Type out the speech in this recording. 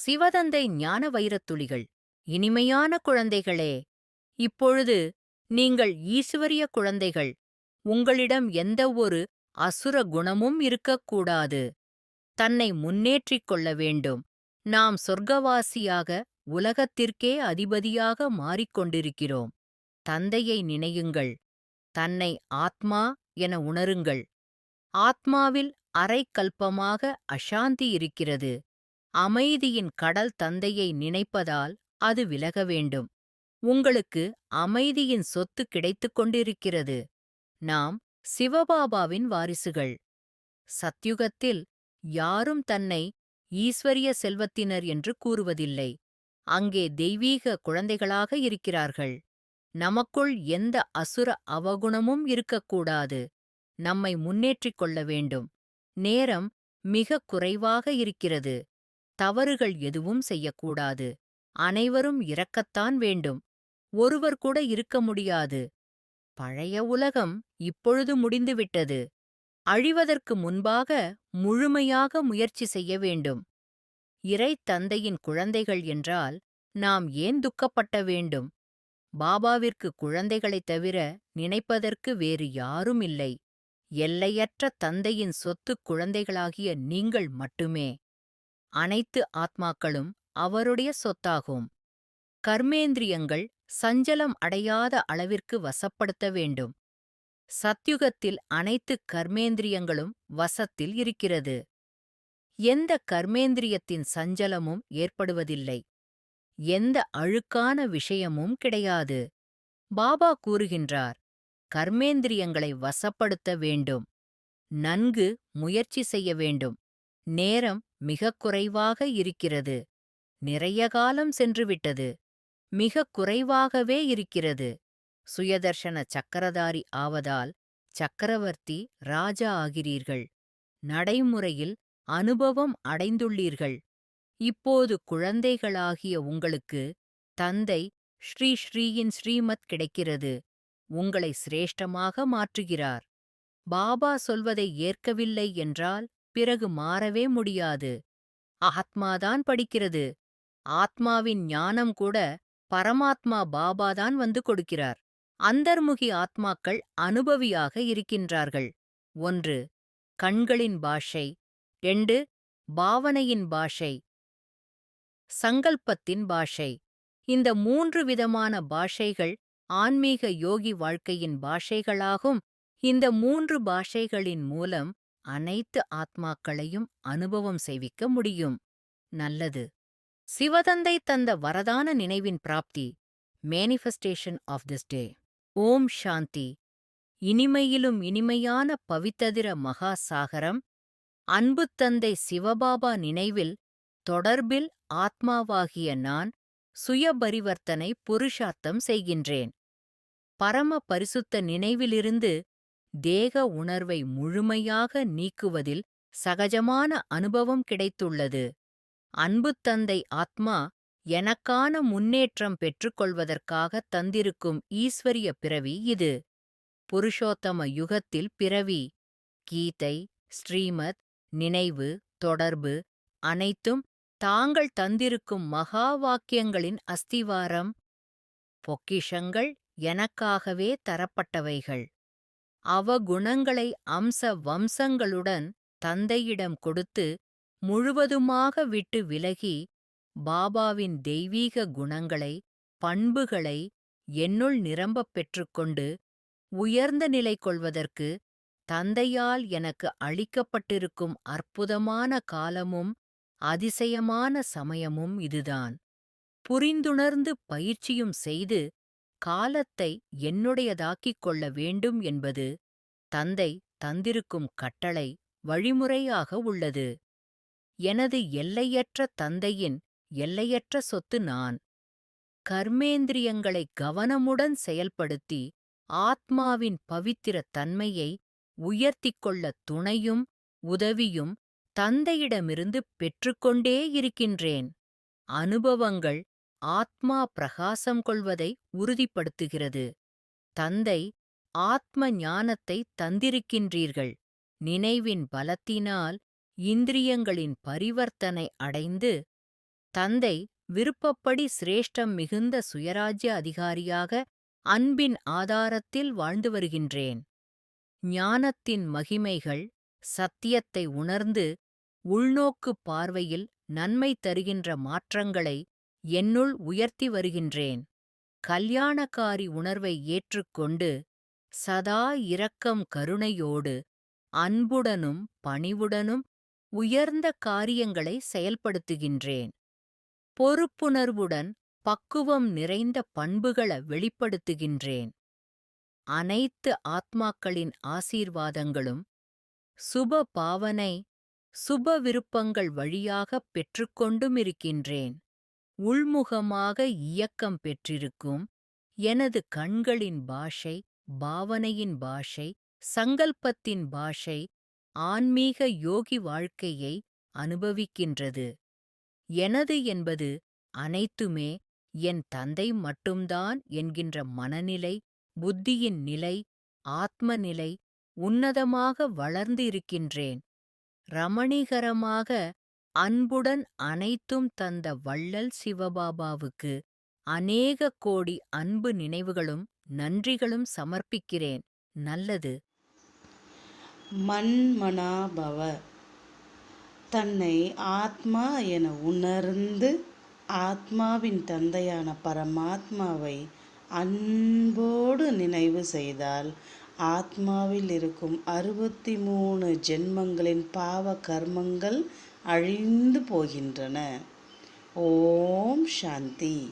சிவதந்தை ஞான வைரத்துளிகள், இனிமையான குழந்தைகளே, இப்பொழுது நீங்கள் ஈசுவரிய குழந்தைகள். உங்களிடம் எந்த ஒரு அசுர குணமும் இருக்கக்கூடாது. தன்னை முன்னேற்றிக் கொள்ள வேண்டும். நாம் சொர்க்கவாசியாக, உலகத்திற்கே அதிபதியாக மாறிக்கொண்டிருக்கிறோம். தந்தையை நினையுங்கள். தன்னை ஆத்மா என உணருங்கள். ஆத்மாவில் அரை கல்பமாக அசாந்தி இருக்கிறது. அமைதியின் கடல் தந்தையை நினைப்பதால் அது விலக வேண்டும். உங்களுக்கு அமைதியின் சொத்து கிடைத்துக் கொண்டிருக்கிறது. நாம் சிவபாபாவின் வாரிசுகள். சத்யுகத்தில் யாரும் தன்னை ஈஸ்வரிய செல்வத்தினர் என்று கூறுவதில்லை. அங்கே தெய்வீக குழந்தைகளாக இருக்கிறார்கள். நமக்குள் எந்த அசுர அவகுணமும் இருக்கக்கூடாது. நம்மை முன்னேற்றிக் கொள்ள வேண்டும். நேரம் மிக குறைவாக இருக்கிறது. தவறுகள் எதுவும் செய்யக்கூடாது. அனைவரும் இறக்கத்தான் வேண்டும். ஒருவர் கூட இருக்க முடியாது. பழைய உலகம் இப்பொழுது முடிந்துவிட்டது. அழிவதற்கு முன்பாக முழுமையாக முயற்சி செய்ய வேண்டும். இறை தந்தையின் குழந்தைகள் என்றால் நாம் ஏன் துக்கப்பட்ட வேண்டும்? பாபாவிற்கு குழந்தைகளைத் தவிர நினைப்பதற்கு வேறு யாரும் இல்லை. எல்லையற்ற தந்தையின் சொத்துக் குழந்தைகளாகிய நீங்கள் மட்டுமே. அனைத்து ஆத்மாக்களும் அவருடைய சொத்தாகும். கர்மேந்திரியங்கள் சஞ்சலம் அடையாத அளவிற்கு வசப்படுத்த வேண்டும். சத்யுகத்தில் அனைத்து கர்மேந்திரியங்களும் வசத்தில் இருக்கிறது. எந்த கர்மேந்திரியத்தின் சஞ்சலமும் ஏற்படுவதில்லை. எந்த அழுக்கான விஷயமும் கிடையாது. பாபா கூறுகின்றார், கர்மேந்திரியங்களை வசப்படுத்த வேண்டும். நன்கு முயற்சி செய்ய வேண்டும். நேரம் மிகக் குறைவாக இருக்கிறது. நிறைய காலம் சென்றுவிட்டது. மிகக் குறைவாகவே இருக்கிறது. சுயதர்ஷன சக்கரதாரி ஆவதால் சக்கரவர்த்தி ராஜா ஆகிறீர்கள். நடைமுறையில் அனுபவம் அடைந்துள்ளீர்கள். இப்போது குழந்தைகளாகிய உங்களுக்கு தந்தை ஸ்ரீ ஸ்ரீயின் ஸ்ரீமத் கிடைக்கிறது. உங்களை சிரேஷ்டமாக மாற்றுகிறார். பாபா சொல்வதை ஏற்கவில்லை என்றால் பிறகு மாறவே முடியாது. ஆத்மாதான் படிக்கிறது. ஆத்மாவின் ஞானம் கூட பரமாத்மா பாபாதான் வந்து கொடுக்கிறார். அந்தர்முகி ஆத்மாக்கள் அனுபவியாக இருக்கின்றார்கள். 1. கண்களின் பாஷை. 2. பாவனையின் பாஷை. சங்கல்பத்தின் பாஷை. இந்த 3 விதமான பாஷைகள் ஆன்மீக யோகி வாழ்க்கையின் பாஷைகளாகும். இந்த 3 பாஷைகளின் மூலம் அனைத்து ஆத்மாக்களையும் அனுபவம் செய்விக்க முடியும். நல்லது. சிவதந்தை தந்த வரதான நினைவின் பிராப்தி. Manifestation of this day. ஓம் சாந்தி. இனிமையிலும் இனிமையான பவித்ததிர மகா சாகரம். அன்பு தந்தை சிவபாபா நினைவில் தொடர்பில் ஆத்மாவாகிய நான் சுயபரிவர்த்தனை புருஷார்த்தம் செய்கின்றேன். பரம பரிசுத்த நினைவிலிருந்து தேக உணர்வை முழுமையாக நீக்குவதில் சகஜமான அனுபவம் கிடைத்துள்ளது. அன்பு தந்தை ஆத்மா எனக்கான முன்னேற்றம் பெற்றுக்கொள்வதற்காக தந்திருக்கும் ஈஸ்வரிய பிறவி இது. புருஷோத்தம யுகத்தில் பிறவி. கீதை, ஸ்ரீமத், நினைவு, தொடர்பு அனைத்தும் தாங்கள் தந்திருக்கும் மகா வாக்கியங்களின் அஸ்திவாரம். பொக்கிஷங்கள் எனக்காகவே தரப்பட்டவைகள். அவகுணங்களை அம்ச வம்சங்களுடன் தந்தையிடம் கொடுத்து முழுவதுமாக விட்டு விலகி பாபாவின் தெய்வீக குணங்களை, பண்புகளை என்னுள் நிரம்பப் பெற்றுக்கொண்டு உயர்ந்த நிலை கொள்வதற்கு தந்தையால் எனக்கு அளிக்கப்பட்டிருக்கும் அற்புதமான காலமும் அதிசயமான சமயமும் இதுதான். புரிந்துணர்ந்து பயிற்சியும் செய்து காலத்தை என்னுடையதாக்கிக் கொள்ள வேண்டும் என்பது தந்தை தந்திருக்கும் கட்டளை வழிமுறையாக உள்ளது. எனது எல்லையற்ற தந்தையின் எல்லையற்ற சொத்து நான். கர்மேந்திரியங்களை கவனமுடன் செயல்படுத்தி ஆத்மாவின் பவித்திர தன்மையை உயர்த்திக் கொள்ள துணையும் உதவியும் தந்தையிடமிருந்து பெற்றுக்கொண்டே இருக்கின்றேன். அனுபவங்கள் ஆத்மா பிரகாசம் கொள்வதை உறுதிப்படுத்துகிறது. தந்தை ஆத்ம ஞானத்தை தந்திருக்கின்றீர்கள். நினைவின் பலத்தினால் இந்திரியங்களின் பரிவர்த்தனை அடைந்து தந்தை விருப்பப்படி சிரேஷ்டம் மிகுந்த சுயராஜ்ய அதிகாரியாக அன்பின் ஆதாரத்தில் வாழ்ந்து வருகின்றேன். ஞானத்தின் மகிமைகள், சத்தியத்தை உணர்ந்து உள்நோக்குப் பார்வையில் நன்மை தருகின்ற மாற்றங்களை என்னுள் உயர்த்தி வருகின்றேன். கல்யாணக்காரி உணர்வை ஏற்றுக்கொண்டு சதா இரக்கம் கருணையோடு அன்புடனும் பணிவுடனும் உயர்ந்த காரியங்களை செயல்படுத்துகின்றேன். பொறுப்புணர்வுடன் பக்குவம் நிறைந்த பண்புகளை வெளிப்படுத்துகின்றேன். அனைத்து ஆத்மாக்களின் ஆசீர்வாதங்களும் சுப பாவனை சுப விருப்பங்கள் வழியாகப் பெற்றுக்கொண்டும் இருக்கின்றேன். உள்முகமாக இயக்கம் பெற்றிருக்கும் எனது கண்களின் பாஷை, பாவனையின் பாஷை, சங்கல்பத்தின் பாஷை ஆன்மீக யோகி வாழ்க்கையை அனுபவிக்கின்றது. எனது என்பது அனைத்துமே என் தந்தை மட்டும்தான் என்கின்ற மனநிலை, புத்தியின் நிலை, ஆத்ம நிலை உன்னதமாக வளர்ந்து இருக்கின்றேன். ரமணீகரமாக அன்புடன் அனைத்தும் தந்த வள்ளல் சிவபாபாவுக்கு அநேக கோடி அன்பு நினைவுகளும் நன்றிகளும் சமர்ப்பிக்கிறேன். நல்லது. மன்மனாபவ. தன்னை ஆத்மா என உணர்ந்து ஆத்மாவின் தந்தையான பரமாத்மாவை அன்போடு நினைவு செய்தால் ஆத்மாவில் இருக்கும் 63 ஜென்மங்களின் பாவ கர்மங்கள் அழிந்து போகின்றன. ஓம் சாந்தி.